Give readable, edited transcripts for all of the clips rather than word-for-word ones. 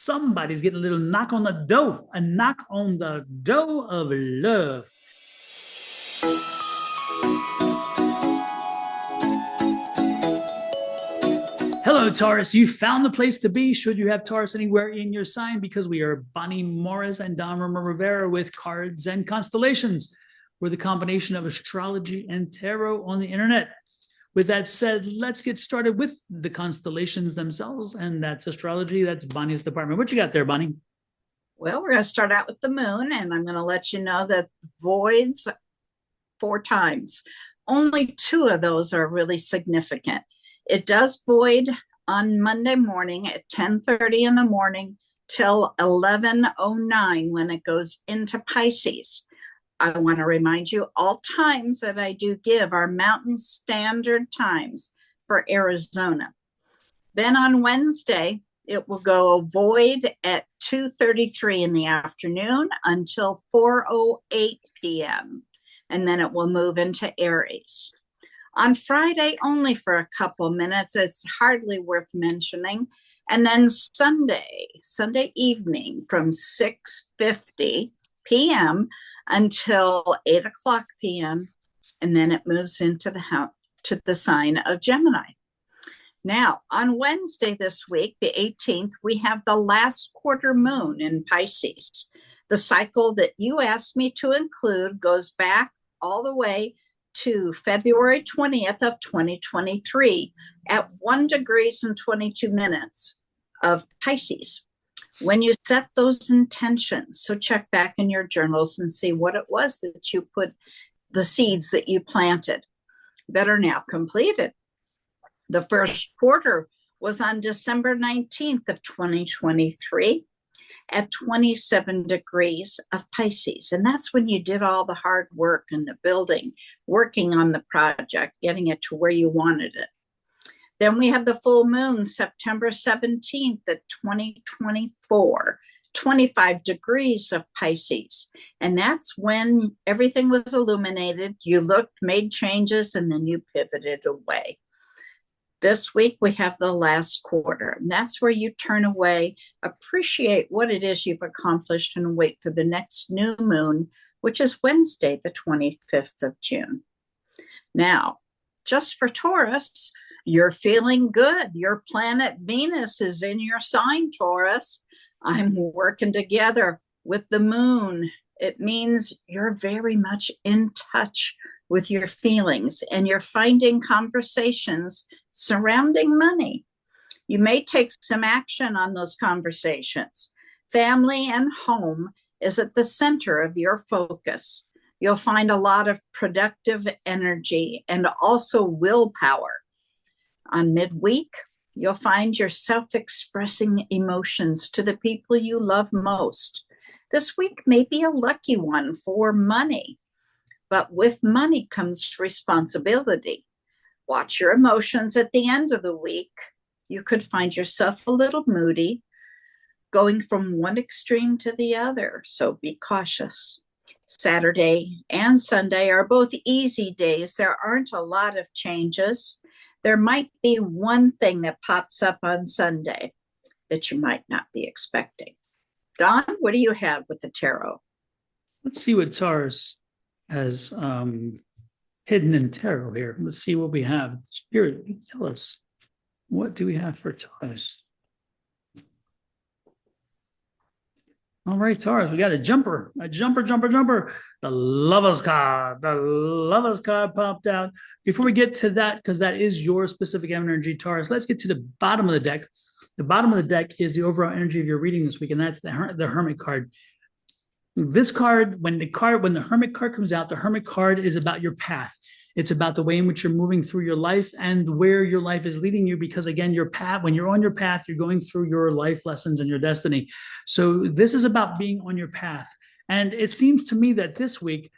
somebody's getting a little knock on the door, a knock on the door of love. Hello, Taurus. You found the place to be should you have Taurus anywhere in your sign, because we are Bonnie Morris and Don Rivera with Cards and Constellations. We're the combination of astrology and tarot on the internet. With that said, let's get started with the constellations themselves, and that's astrology. That's Bonnie's department. What you got there, Bonnie? Well, we're going to start out with the moon, and I'm going to let you know that voids 4 times. Only 2 of those are really significant. It does void on Monday morning at 10:30 in the morning till 11:09 when it goes into Pisces. I want to remind you, all times that I do give are Mountain Standard Times for Arizona. Then on Wednesday, it will go void at 2:33 in the afternoon until 4:08 p.m. And then it will move into Aries. On Friday, only for a couple minutes, it's hardly worth mentioning. And then Sunday evening from 6:50 p.m. until 8 o'clock p.m. And then it moves into the sign of Gemini. Now, on Wednesday this week, the 18th, we have the last quarter moon in Pisces. The cycle that you asked me to include goes back all the way to February 20th of 2023 at 1 degree and 22 minutes of Pisces. When you set those intentions, so check back in your journals and see what it was that you put, the seeds that you planted that are now completed. The first quarter was on December 19th of 2023 at 27 degrees of Pisces. And that's when you did all the hard work in the building, working on the project, getting it to where you wanted it. Then we have the full moon, September 17th at 2024, 25 degrees of Pisces. And that's when everything was illuminated. You looked, made changes, and then you pivoted away. This week, we have the last quarter, and that's where you turn away, appreciate what it is you've accomplished, and wait for the next new moon, which is Wednesday, the 25th of June. Now, just for Taurus, you're feeling good. Your planet Venus is in your sign, Taurus. I'm working together with the moon. It means you're very much in touch with your feelings, and you're finding conversations surrounding money. You may take some action on those conversations. Family and home is at the center of your focus. You'll find a lot of productive energy and also willpower. On midweek, you'll find yourself expressing emotions to the people you love most. This week may be a lucky one for money, but with money comes responsibility. Watch your emotions at the end of the week. You could find yourself a little moody, going from one extreme to the other, so be cautious. Saturday and Sunday are both easy days. There aren't a lot of changes. There might be one thing that pops up on Sunday that you might not be expecting. Don, what do you have with the tarot? Let's see what Taurus has hidden in tarot here. Let's see what we have. Spirit, tell us, what do we have for Taurus? All right, Taurus, we got a jumper. The Lover's card. The Lover's card popped out. Before we get to that, because that is your specific energy, Taurus, let's get to the bottom of the deck. The bottom of the deck is the overall energy of your reading this week, and that's the Hermit card. This card, when the Hermit card comes out, the Hermit card is about your path. It's about the way in which you're moving through your life and where your life is leading you, because again, your path, when you're on your path, you're going through your life lessons and your destiny. So this is about being on your path. And it seems to me that this week,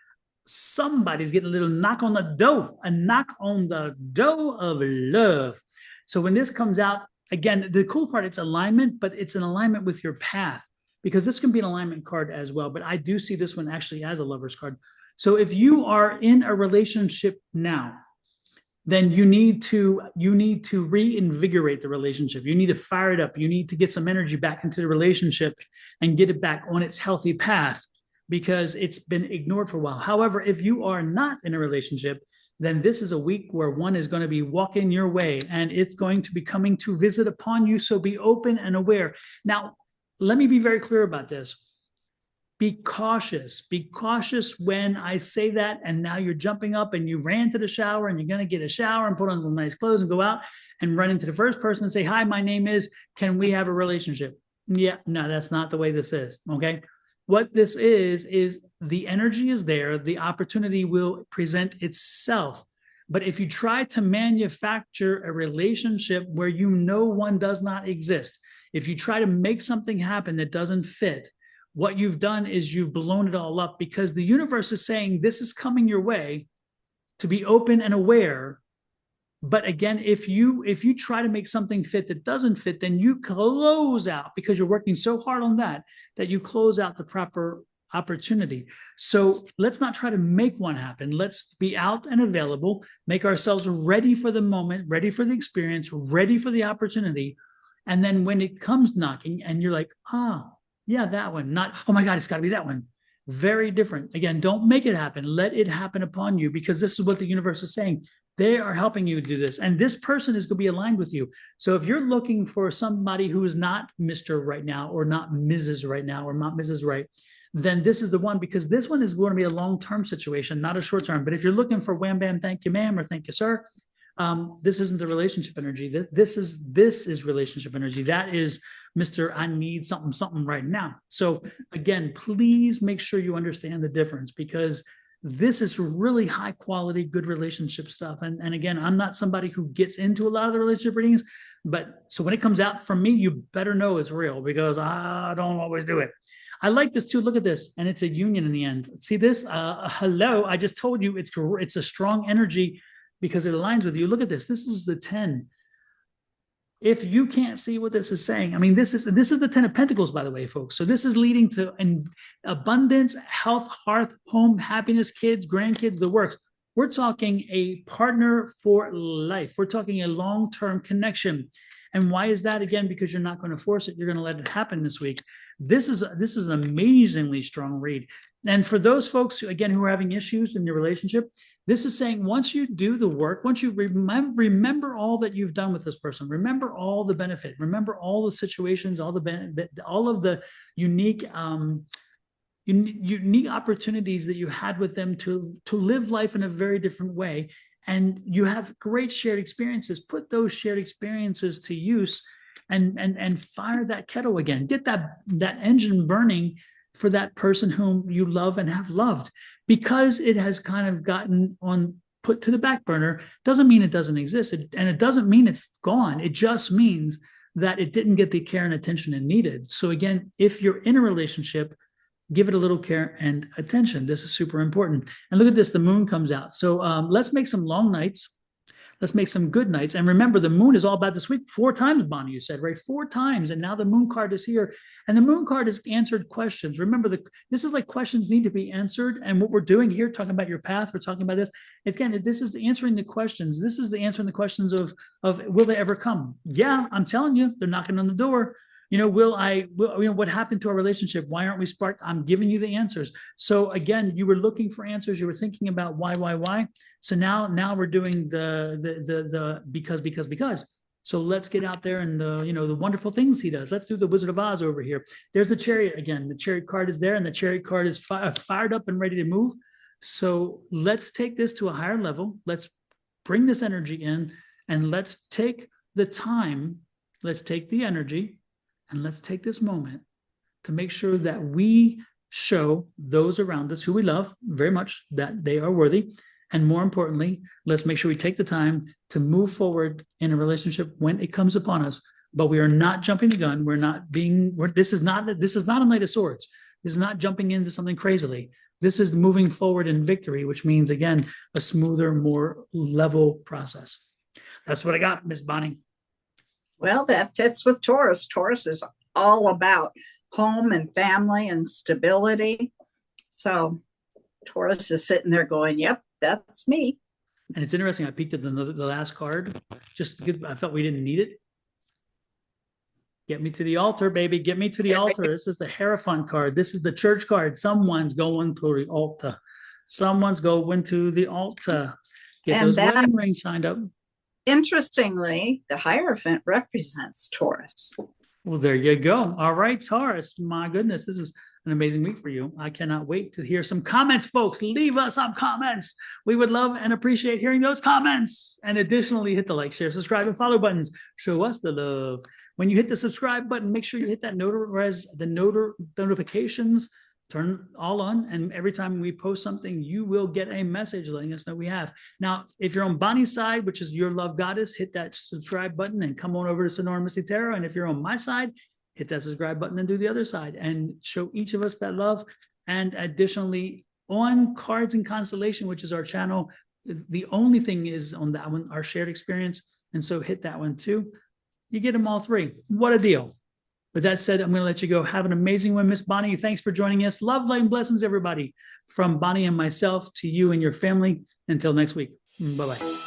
somebody's getting a little knock on the door, a knock on the door of love. So when this comes out, again, the cool part, it's alignment, but it's an alignment with your path, because this can be an alignment card as well. But I do see this one actually as a Lover's card. So if you are in a relationship now, then you need to reinvigorate the relationship. You need to fire it up. You need to get some energy back into the relationship and get it back on its healthy path because it's been ignored for a while. However, if you are not in a relationship, then this is a week where one is going to be walking your way and it's going to be coming to visit upon you. So be open and aware. Now, let me be very clear about this. Be cautious. Be cautious when I say that. And now you're jumping up and you ran to the shower and you're going to get a shower and put on some nice clothes and go out and run into the first person and say, hi, my name is, can we have a relationship? Yeah, no, that's not the way this is. Okay. What this is the energy is there. The opportunity will present itself. But if you try to manufacture a relationship where you know one does not exist, if you try to make something happen that doesn't fit, what you've done is you've blown it all up because the universe is saying this is coming your way to be open and aware. But again, if you try to make something fit that doesn't fit, then you close out because you're working so hard on that you close out the proper opportunity. So let's not try to make one happen. Let's be out and available, make ourselves ready for the moment, ready for the experience, ready for the opportunity. And then when it comes knocking and you're like, yeah, that one, not, oh my God, it's got to be that one. Very different. Again, don't make it happen. Let it happen upon you because this is what the universe is saying. They are helping you do this. And this person is going to be aligned with you. So if you're looking for somebody who is not Mr. right now or not Mrs. right now or not Mrs. right, then this is the one because this one is going to be a long-term situation, not a short-term. But if you're looking for wham, bam, thank you, ma'am, or thank you, sir, this isn't the relationship energy. This is relationship energy. That is Mr. I need something right now. So again, please make sure you understand the difference because this is really high quality, good relationship stuff. And again, I'm not somebody who gets into a lot of the relationship readings, but so when it comes out from me, you better know it's real because I don't always do it. I like this too. Look at this. And it's a union in the end. See this? Hello. I just told you it's a strong energy because it aligns with you. Look at this. This is the 10. If you can't see what this is saying, I mean, this is the 10 of Pentacles, by the way, folks. So this is leading to abundance, health, hearth, home, happiness, kids, grandkids, the works. We're talking a partner for life. We're talking a long-term connection. And why is that? Again, because you're not going to force it. You're going to let it happen this week. This is an amazingly strong read. And for those folks, again, who are having issues in your relationship, this is saying once you do the work, once you remember all that you've done with this person, remember all the benefit, remember all the situations, all of the unique unique opportunities that you had with them to live life in a very different way. And you have great shared experiences. Put those shared experiences to use and fire that kettle again. Get that engine burning for that person whom you love and have loved. Because it has kind of gotten put to the back burner doesn't mean it doesn't exist. And it doesn't mean it's gone. It just means that it didn't get the care and attention it needed. So again, if you're in a relationship, give it a little care and attention. This is super important. And look at this, the moon comes out. So let's make some long nights. Let's make some good nights. And remember, the moon is all about this week. 4 times, Bonnie, you said, right? 4 times. And now the moon card is here. And the moon card is answered questions. Remember, this is like questions need to be answered. And what we're doing here, talking about your path, we're talking about this. Again, this is answering the questions. This is the answering the questions of will they ever come? Yeah, I'm telling you, they're knocking on the door. What happened to our relationship? Why aren't we sparked? I'm giving you the answers. So again, you were looking for answers. You were thinking about why. So now we're doing the because. So let's get out there and the wonderful things he does. Let's do the Wizard of Oz over here. There's the Chariot again. The Chariot card is there, and the Chariot card is fired up and ready to move. So let's take this to a higher level. Let's bring this energy in, and let's take the time. Let's take the energy. And let's take this moment to make sure that we show those around us who we love very much that they are worthy. And more importantly, let's make sure we take the time to move forward in a relationship when it comes upon us. But we are not jumping the gun. This is not a Knight of Swords. This is not jumping into something crazily. This is moving forward in victory, which means, again, a smoother, more level process. That's what I got, Miss Bonnie. Well, that fits with Taurus. Taurus is all about home and family and stability. So Taurus is sitting there going, yep, that's me. And it's interesting. I peeked at the last card just because I felt we didn't need it. Get me to the altar, baby. Get me to the altar. This is the Hierophant card. This is the church card. Someone's going to the altar. Someone's going to the altar. Get And those that- wedding rings shined up. Interestingly, the Hierophant represents Taurus. Well, there you go. All right, Taurus. My goodness, this is an amazing week for you. I cannot wait to hear some comments, folks. Leave us some comments. We would love and appreciate hearing those comments. And additionally, hit the like, share, subscribe, and follow buttons. Show us the love. When you hit the subscribe button, make sure you hit that notifications, turn all on. And every time we post something, you will get a message letting us know we have. Now, if you're on Bonnie's side, which is your love goddess, hit that subscribe button and come on over to Sonora Misty Tarot. And if you're on my side, hit that subscribe button and do the other side and show each of us that love. And additionally, on Cards and Constellation, which is our channel, the only thing is on that one, our shared experience. And so hit that one too. You get them all three. What a deal. With that said, I'm going to let you go. Have an amazing one, Miss Bonnie. Thanks for joining us. Love, light, and blessings, everybody. From Bonnie and myself to you and your family. Until next week. Bye-bye.